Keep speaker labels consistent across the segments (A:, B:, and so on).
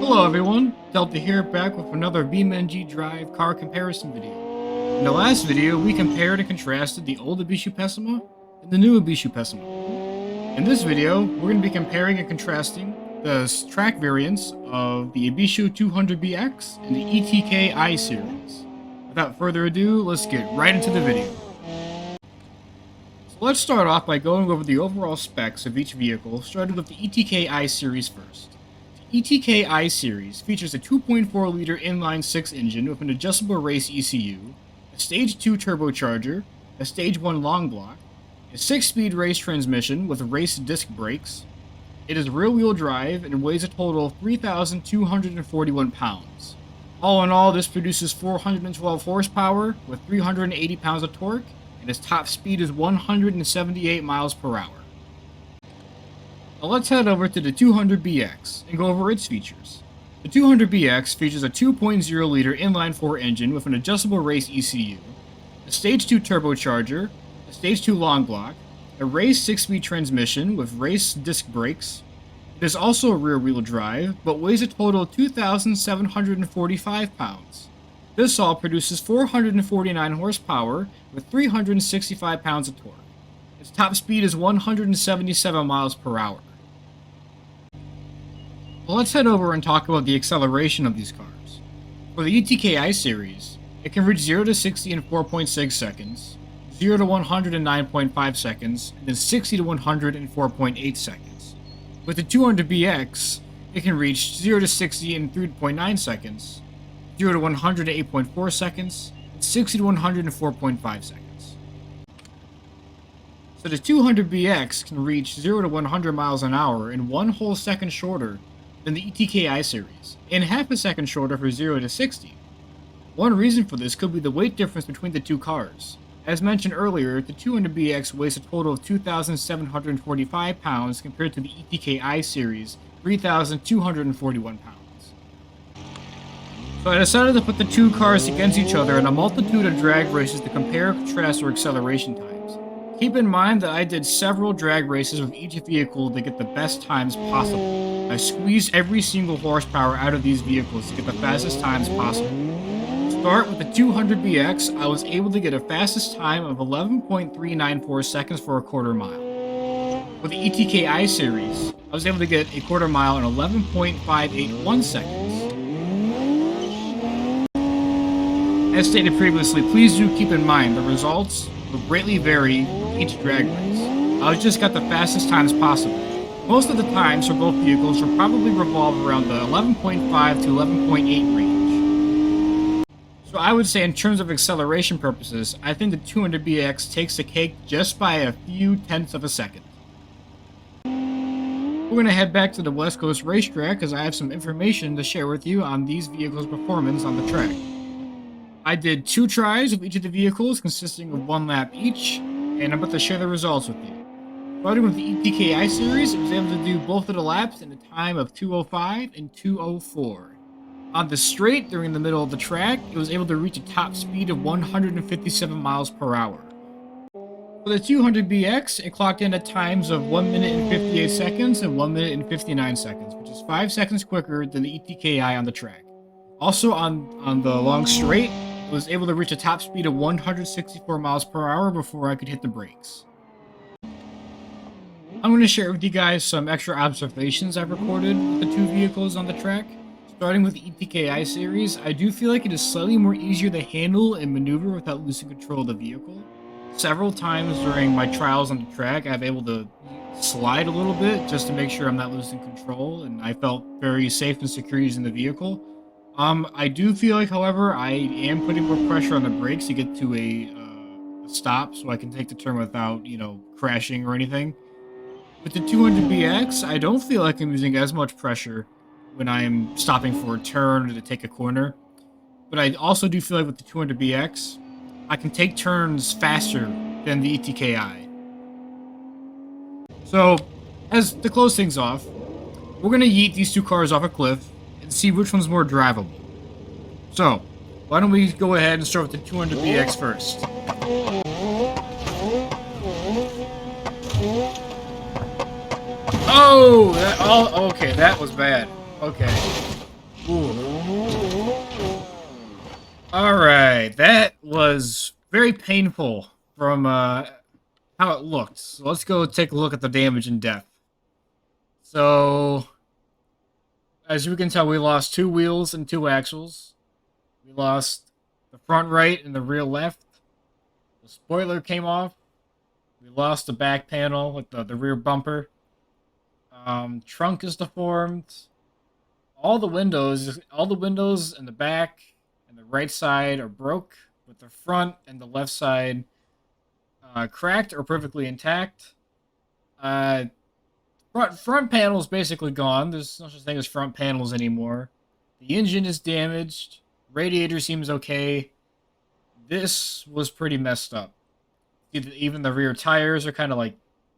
A: Hello everyone, Delta here back with another BeamNG Drive car comparison video. In the last video, we compared and contrasted the old Ibishu Pessima and the new Ibishu Pessima. In this video, we're going to be comparing and contrasting the track variants of the Ibishu 200BX and the ETK-I series. Without further ado, let's get right into the video. So let's start off by going over the overall specs of each vehicle, starting with the ETK-I series first. ETK-I series features a 2.4-liter inline-6 engine with an adjustable race ECU, a Stage 2 turbocharger, a Stage 1 long block, a 6-speed race transmission with race disc brakes. It is rear-wheel drive and weighs a total of 3,241 pounds. All in all, this produces 412 horsepower with 380 pounds of torque, and its top speed is 178 miles per hour. Now let's head over to the 200BX and go over its features. The 200BX features a 2.0-liter inline-4 engine with an adjustable race ECU, a Stage 2 turbocharger, a Stage 2 long block, a race 6-speed transmission with race disc brakes. It is also rear-wheel drive, but weighs a total of 2,745 pounds. This all produces 449 horsepower with 365 pounds of torque. Its top speed is 177 miles per hour. Well, let's head over and talk about the acceleration of these cars. For the ETK-I series, it can reach 0 to 60 in 4.6 seconds, 0 to 100 in 9.5 seconds, and then 60 to 100 in 4.8 seconds. With the 200BX, it can reach 0 to 60 in 3.9 seconds, 0 to 100 in 8.4 seconds, and 60 to 100 in 4.5 seconds. So the 200BX can reach 0 to 100 miles an hour in 1 whole second shorter than the ETK-I series, and half a second shorter for 0 to 60. One reason for this could be the weight difference between the two cars. As mentioned earlier, the 200BX weighs a total of 2,745 pounds compared to the ETK-I series, 3,241 pounds. So I decided to put the two cars against each other in a multitude of drag races to compare, contrast, or acceleration times. Keep in mind that I did several drag races with each vehicle to get the best times possible. I squeezed every single horsepower out of these vehicles to get the fastest times possible. To start with the 200BX, I was able to get a fastest time of 11.394 seconds for a quarter mile. With the ETK-I series, I was able to get a quarter mile in 11.581 seconds. As stated previously, please do keep in mind the results will greatly vary with each drag race. I just got the fastest times possible. Most of the times for both vehicles will probably revolve around the 11.5 to 11.8 range. So I would say in terms of acceleration purposes, I think the 200BX takes the cake just by a few tenths of a second. We're going to head back to the West Coast racetrack as I have some information to share with you on these vehicles' performance on the track. I did 2 tries of each of the vehicles consisting of 1 lap each, and I'm about to share the results with you. Starting with the ETK-I series, it was able to do both of the laps in a time of 2:05 and 2:04. On the straight, during the middle of the track, it was able to reach a top speed of 157 miles per hour. For the 200BX, it clocked in at times of 1 minute and 58 seconds and 1 minute and 59 seconds, which is 5 seconds quicker than the ETK-I on the track. Also, on the long straight, it was able to reach a top speed of 164 miles per hour before I could hit the brakes. I'm going to share with you guys some extra observations I've recorded with the two vehicles on the track. Starting with the ETK-I series, I do feel like it is slightly more easier to handle and maneuver without losing control of the vehicle. Several times during my trials on the track, I've been able to slide a little bit just to make sure I'm not losing control, and I felt very safe and secure using the vehicle. I do feel like, however, I am putting more pressure on the brakes to get to a stop so I can take the turn without, crashing or anything. With the 200BX, I don't feel like I'm using as much pressure when I'm stopping for a turn or to take a corner. But I also do feel like with the 200BX, I can take turns faster than the ETK-I. So, as to close things off, we're going to yeet these two cars off a cliff and see which one's more drivable. So, why don't we go ahead and start with the 200BX first. Oh, okay, that was bad. Okay. Alright, that was very painful from how it looked. So let's go take a look at the damage in depth. So, as you can tell, we lost 2 wheels and 2 axles. We lost the front right and the rear left. The spoiler came off. We lost the back panel with the rear bumper. Trunk is deformed. All the windows in the back and the right side are broke, with the front and the left side cracked or perfectly intact. Front panel is basically gone. There's no such thing as front panels anymore. The engine is damaged. Radiator seems okay. This was pretty messed up. Even the rear tires are kind of like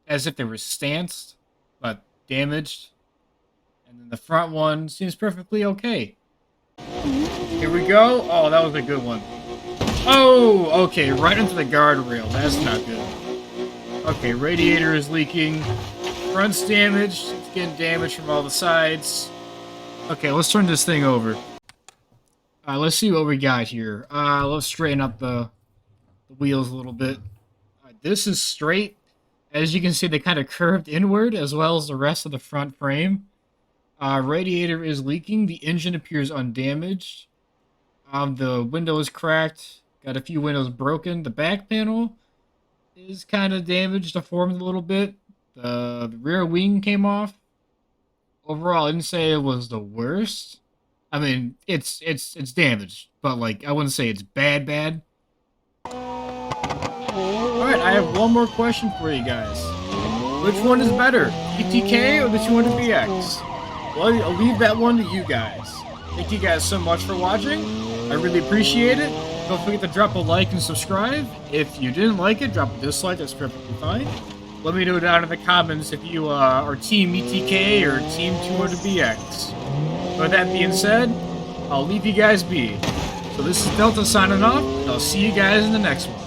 A: as if they were stanced, but damaged. And then the front one seems perfectly okay. Here we go. Oh, that was a good one. Oh, okay, right into the guardrail. That's not good. Okay, radiator is leaking. Front's damaged. It's getting damaged from all the sides. Okay, let's turn this thing over. Let's see what we got here. Let's straighten up the wheels a little bit. This is straight. As you can see, they kind of curved inward as well as the rest of the front frame. Radiator is leaking. The engine appears undamaged. The window is cracked. Got a few windows broken. The back panel is kind of damaged, deformed a little bit. The rear wing came off. Overall, I didn't say it was the worst. I mean, it's damaged, but like I wouldn't say it's bad. Alright, I have one more question for you guys. Which one is better, ETK or the 200BX? Well, I'll leave that one to you guys. Thank you guys so much for watching. I really appreciate it. Don't forget to drop a like and subscribe. If you didn't like it, drop a dislike. That's perfectly fine. Let me know down in the comments if you are Team ETK or Team 200BX. With that being said, I'll leave you guys be. So this is Delta signing off, and I'll see you guys in the next one.